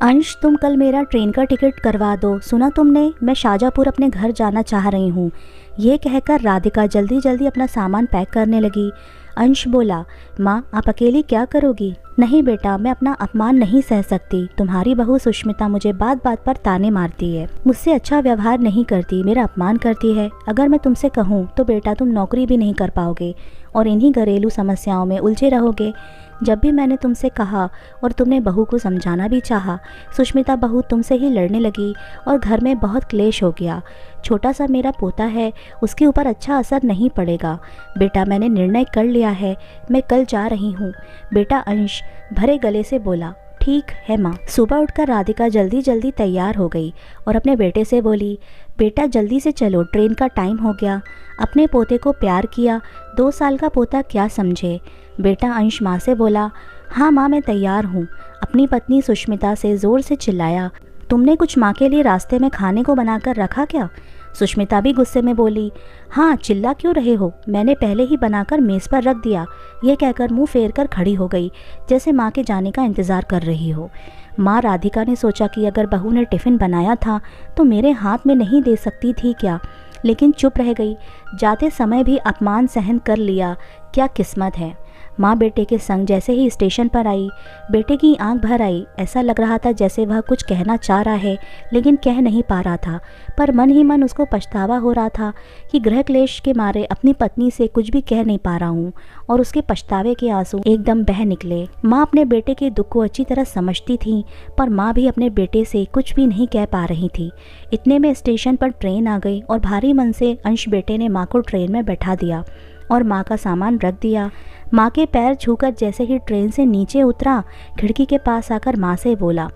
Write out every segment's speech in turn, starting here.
अंश, तुम कल मेरा ट्रेन का टिकट करवा दो। सुना तुमने, मैं शाजापुर अपने घर जाना चाह रही हूँ। ये कहकर राधिका जल्दी जल्दी अपना सामान पैक करने लगी। अंश बोला, माँ आप अकेली क्या करोगी? नहीं बेटा, मैं अपना अपमान नहीं सह सकती। तुम्हारी बहू सुष्मिता मुझे बात बात पर ताने मारती है, मुझसे अच्छा व्यवहार नहीं करती, मेरा अपमान करती है। अगर मैं तुमसे कहूँ तो बेटा तुम नौकरी भी नहीं कर पाओगे और इन्हीं घरेलू समस्याओं में उलझे रहोगे। जब भी मैंने तुमसे कहा और तुमने बहू को समझाना भी चाहा, सुष्मिता बहू तुमसे ही लड़ने लगी और घर में बहुत क्लेश हो गया। छोटा सा मेरा पोता है, उसके ऊपर अच्छा असर नहीं पड़ेगा। बेटा मैंने निर्णय कर लिया है, मैं कल जा रही हूँ। बेटा अंश भरे गले से बोला, ठीक है माँ। सुबह उठकर राधिका जल्दी जल्दी तैयार हो गई और अपने बेटे से बोली, बेटा जल्दी से चलो, ट्रेन का टाइम हो गया। अपने पोते को प्यार किया, 2 साल का पोता क्या समझे। बेटा अंश माँ से बोला, हाँ माँ मैं तैयार हूँ। अपनी पत्नी सुष्मिता से ज़ोर से चिल्लाया, तुमने कुछ माँ के लिए रास्ते में खाने को बनाकर रखा क्या? सुष्मिता भी गुस्से में बोली, हाँ चिल्ला क्यों रहे हो, मैंने पहले ही बनाकर मेज़ पर रख दिया। यह कहकर मुंह फेर कर खड़ी हो गई, जैसे माँ के जाने का इंतज़ार कर रही हो। माँ राधिका ने सोचा कि अगर बहू ने टिफ़िन बनाया था तो मेरे हाथ में नहीं दे सकती थी क्या, लेकिन चुप रह गई। जाते समय भी अपमान सहन कर लिया, क्या किस्मत है। माँ बेटे के संग जैसे ही स्टेशन पर आई, बेटे की आंख भर आई। ऐसा लग रहा था जैसे वह कुछ कहना चाह रहा है लेकिन कह नहीं पा रहा था, पर मन ही मन उसको पछतावा हो रहा था कि गृह क्लेश के मारे अपनी पत्नी से कुछ भी कह नहीं पा रहा हूँ, और उसके पछतावे के आंसू एकदम बह निकले। माँ अपने बेटे के दुख को अच्छी तरह समझती थी, पर माँ भी अपने बेटे से कुछ भी नहीं कह पा रही थी। इतने में स्टेशन पर ट्रेन आ गई और भारी मन से अंश बेटे ने माँ को ट्रेन में बैठा दिया और माँ का सामान रख दिया। माँ के पैर छूकर जैसे ही ट्रेन से नीचे उतरा, खिड़की के पास आकर माँ से बोला,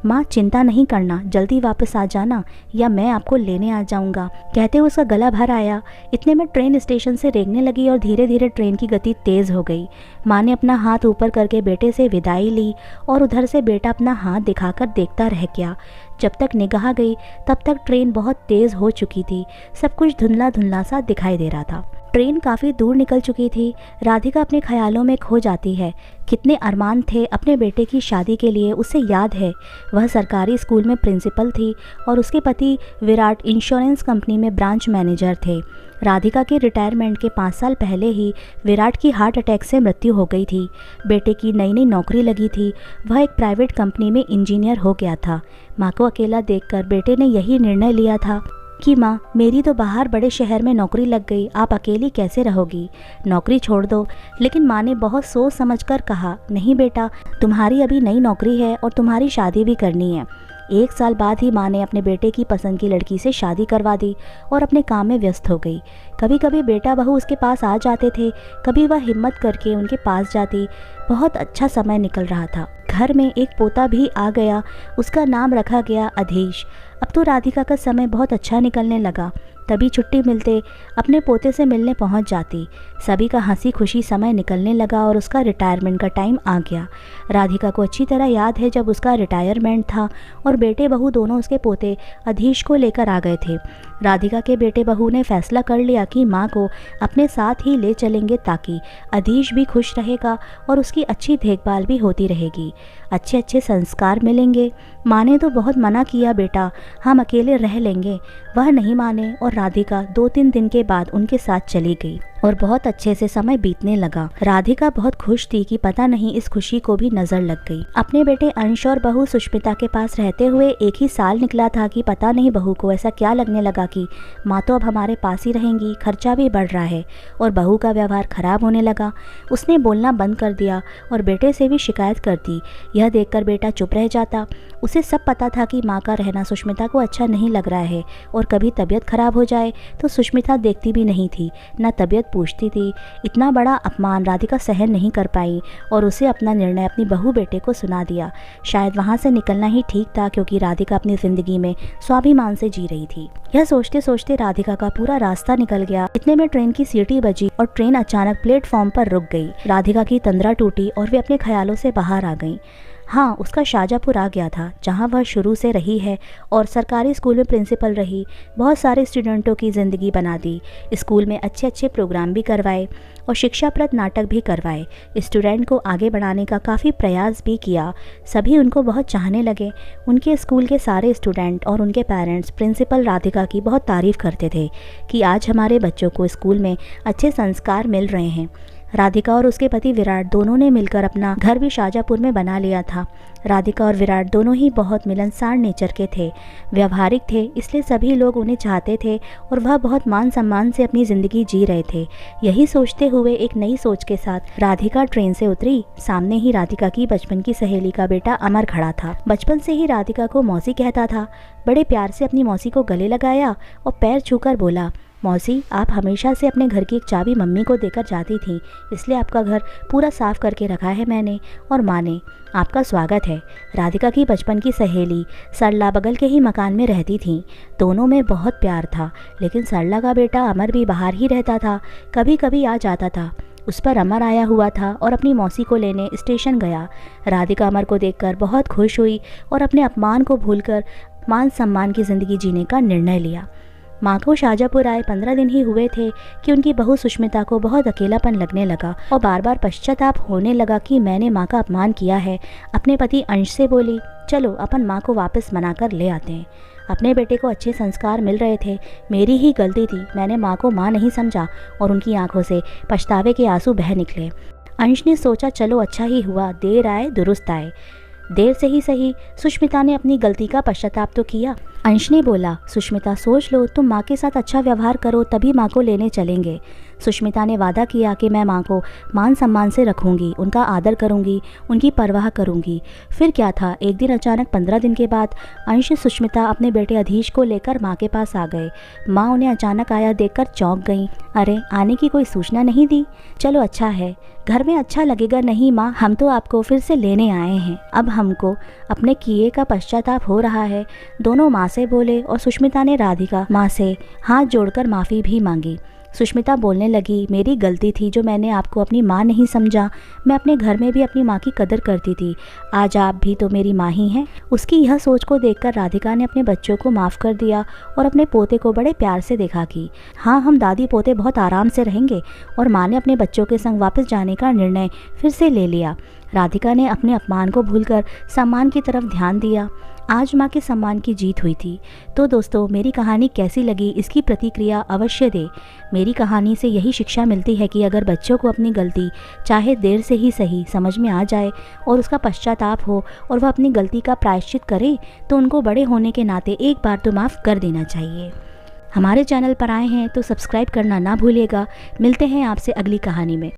माँ चिंता नहीं करना, जल्दी वापस आ जाना या मैं आपको लेने आ जाऊँगा। कहते हुए उसका गला भर आया। इतने में ट्रेन स्टेशन से रेंगने लगी और धीरे धीरे ट्रेन की गति तेज़ हो गई। माँ ने अपना हाथ ऊपर करके बेटे से विदाई ली और उधर से बेटा अपना हाथ दिखाकर देखता रह गया। जब तक निगाह गई तब तक ट्रेन बहुत तेज़ हो चुकी थी, सब कुछ धुंधला धुंधला सा दिखाई दे रहा था। ट्रेन काफ़ी दूर निकल चुकी थी। राधिका अपने ख्यालों में खो जाती है। कितने अरमान थे अपने बेटे की शादी के लिए, उसे याद है। वह सरकारी स्कूल में प्रिंसिपल थी और उसके पति विराट इंश्योरेंस कंपनी में ब्रांच मैनेजर थे। राधिका के रिटायरमेंट के 5 साल पहले ही विराट की हार्ट अटैक से मृत्यु हो गई थी। बेटे की नई नई नौकरी लगी थी, वह एक प्राइवेट कंपनी में इंजीनियर हो गया था। माँ को अकेला देखकर बेटे ने यही निर्णय लिया था कि माँ मेरी तो बाहर बड़े शहर में नौकरी लग गई, आप अकेली कैसे रहोगी, नौकरी छोड़ दो। लेकिन माँ ने बहुत सोच समझकर कहा, नहीं बेटा, तुम्हारी अभी नई नौकरी है और तुम्हारी शादी भी करनी है। 1 साल बाद ही माँ ने अपने बेटे की पसंद की लड़की से शादी करवा दी और अपने काम में व्यस्त हो गई। कभी कभी बेटा बहू उसके पास आ जाते थे, कभी वह हिम्मत करके उनके पास जाती। बहुत अच्छा समय निकल रहा था। घर में एक पोता भी आ गया, उसका नाम रखा गया अधीश। अब तो राधिका का समय बहुत अच्छा निकलने लगा। तभी छुट्टी मिलते अपने पोते से मिलने पहुंच जाती। सभी का हंसी खुशी समय निकलने लगा और उसका रिटायरमेंट का टाइम आ गया। राधिका को अच्छी तरह याद है जब उसका रिटायरमेंट था और बेटे बहू दोनों उसके पोते अधीश को लेकर आ गए थे। राधिका के बेटे बहू ने फैसला कर लिया कि माँ को अपने साथ ही ले चलेंगे ताकि अधीश भी खुश रहेगा और उसकी अच्छी देखभाल भी होती रहेगी, अच्छे अच्छे संस्कार मिलेंगे। माँ ने तो बहुत मना किया, बेटा हम अकेले रह लेंगे। वह नहीं माने और राधिका 2-3 दिन के बाद उनके साथ चली गई और बहुत अच्छे से समय बीतने लगा। राधिका बहुत खुश थी कि पता नहीं इस खुशी को भी नजर लग गई। अपने बेटे अंश और बहू सुष्मिता के पास रहते हुए 1 ही साल निकला था कि पता नहीं बहू को ऐसा क्या लगने लगा कि माँ तो अब हमारे पास ही रहेंगी, खर्चा भी बढ़ रहा है। और बहू का व्यवहार खराब होने लगा। उसने बोलना बंद कर दिया और बेटे से भी शिकायत कर दी। यह देखकर बेटा चुप रह जाता। उसे सब पता था कि माँ का रहना सुष्मिता को अच्छा नहीं लग रहा है और कभी तबीयत खराब हो जाए तो सुष्मिता देखती भी नहीं थी, न तबीयत पूछती थी। इतना बड़ा अपमान राधिका सहन नहीं कर पाई और उसे अपना निर्णय अपनी बहू बेटे को सुना दिया। शायद वहाँ से निकलना ही ठीक था, क्योंकि राधिका अपनी ज़िंदगी में स्वाभिमान से जी रही थी। यह सोचते सोचते राधिका का पूरा रास्ता निकल गया। इतने में ट्रेन की सीटी बजी और ट्रेन अचानक प्लेटफॉर्म पर रुक गई। राधिका की तंद्रा टूटी और वे अपने ख्यालों से बाहर आ गईं। हाँ, उसका शाजापुर आ गया था, जहाँ वह शुरू से रही है और सरकारी स्कूल में प्रिंसिपल रही। बहुत सारे स्टूडेंटों की ज़िंदगी बना दी। स्कूल में अच्छे अच्छे प्रोग्राम भी करवाए और शिक्षाप्रद नाटक भी करवाए। स्टूडेंट को आगे बढ़ाने का काफ़ी प्रयास भी किया। सभी उनको बहुत चाहने लगे। उनके स्कूल के सारे स्टूडेंट और उनके पेरेंट्स प्रिंसिपल राधिका की बहुत तारीफ़ करते थे कि आज हमारे बच्चों को स्कूल में अच्छे संस्कार मिल रहे हैं। राधिका और उसके पति विराट दोनों ने मिलकर अपना घर भी शाजापुर में बना लिया था। राधिका और विराट दोनों ही बहुत मिलनसार नेचर के थे, व्यवहारिक थे, इसलिए सभी लोग उन्हें चाहते थे और वह बहुत मान सम्मान से अपनी ज़िंदगी जी रहे थे। यही सोचते हुए एक नई सोच के साथ राधिका ट्रेन से उतरी। सामने ही राधिका की बचपन की सहेली का बेटा अमर खड़ा था। बचपन से ही राधिका को मौसी कहता था। बड़े प्यार से अपनी मौसी को गले लगाया और पैर छूकर बोला, मौसी, आप हमेशा से अपने घर की एक चाबी मम्मी को देकर जाती थी, इसलिए आपका घर पूरा साफ करके रखा है मैंने और माँ ने। आपका स्वागत है। राधिका की बचपन की सहेली सरला बगल के ही मकान में रहती थी। दोनों में बहुत प्यार था, लेकिन सरला का बेटा अमर भी बाहर ही रहता था, कभी कभी आ जाता था। उस पर अमर आया हुआ था और अपनी मौसी को लेने स्टेशन गया। राधिका अमर को देखकर बहुत खुश हुई और अपने अपमान को भूलकर मान सम्मान की ज़िंदगी जीने का निर्णय लिया। माँ को शाजापुर आए 15 दिन ही हुए थे कि उनकी बहू सुष्मिता को बहुत अकेलापन लगने लगा और बार बार पश्चाताप होने लगा कि मैंने माँ का अपमान किया है। अपने पति अंश से बोली, चलो अपन माँ को वापस मनाकर ले आते हैं। अपने बेटे को अच्छे संस्कार मिल रहे थे, मेरी ही गलती थी, मैंने माँ को माँ नहीं समझा और उनकी आंखों से पछतावे के आंसू बह निकले। अंश ने सोचा, चलो अच्छा ही हुआ, देर आए दुरुस्त आए। देर से ही सही, सुष्मिता ने अपनी गलती का पश्चाताप तो किया। अंश ने बोला, सुष्मिता सोच लो, तुम माँ के साथ अच्छा व्यवहार करो तभी माँ को लेने चलेंगे। सुष्मिता ने वादा किया कि मैं माँ को मान सम्मान से रखूंगी, उनका आदर करूंगी, उनकी परवाह करूंगी। फिर क्या था, एक दिन अचानक 15 दिन के बाद अंश सुष्मिता अपने बेटे अधीश को लेकर माँ के पास आ गए। माँ उन्हें अचानक आया देखकर चौंक गईं। अरे, आने की कोई सूचना नहीं दी? चलो अच्छा है, घर में अच्छा लगेगा नहीं माँ, हम तो आपको फिर से लेने आए हैं। अब हमको अपने किए का पश्चाताप हो रहा है, दोनों माँ से बोले और सुष्मिता ने राधिका माँ से हाथ जोड़कर माफ़ी भी मांगी। सुष्मिता बोलने लगी, मेरी गलती थी जो मैंने आपको अपनी माँ नहीं समझा। मैं अपने घर में भी अपनी माँ की कदर करती थी, आज आप भी तो मेरी माँ ही हैं। उसकी यह सोच को देखकर राधिका ने अपने बच्चों को माफ़ कर दिया और अपने पोते को बड़े प्यार से देखा कि हाँ, हम दादी पोते बहुत आराम से रहेंगे। और माँ ने अपने बच्चों के संग वापस जाने का निर्णय फिर से ले लिया। राधिका ने अपने अपमान को भूलकर सम्मान की तरफ ध्यान दिया। आज माँ के सम्मान की जीत हुई थी। तो दोस्तों, मेरी कहानी कैसी लगी इसकी प्रतिक्रिया अवश्य दें। मेरी कहानी से यही शिक्षा मिलती है कि अगर बच्चों को अपनी गलती चाहे देर से ही सही समझ में आ जाए और उसका पश्चाताप हो और वह अपनी गलती का प्रायश्चित करे, तो उनको बड़े होने के नाते एक बार तो माफ़ कर देना चाहिए। हमारे चैनल पर आए हैं तो सब्सक्राइब करना ना भूलिएगा। मिलते हैं आपसे अगली कहानी में।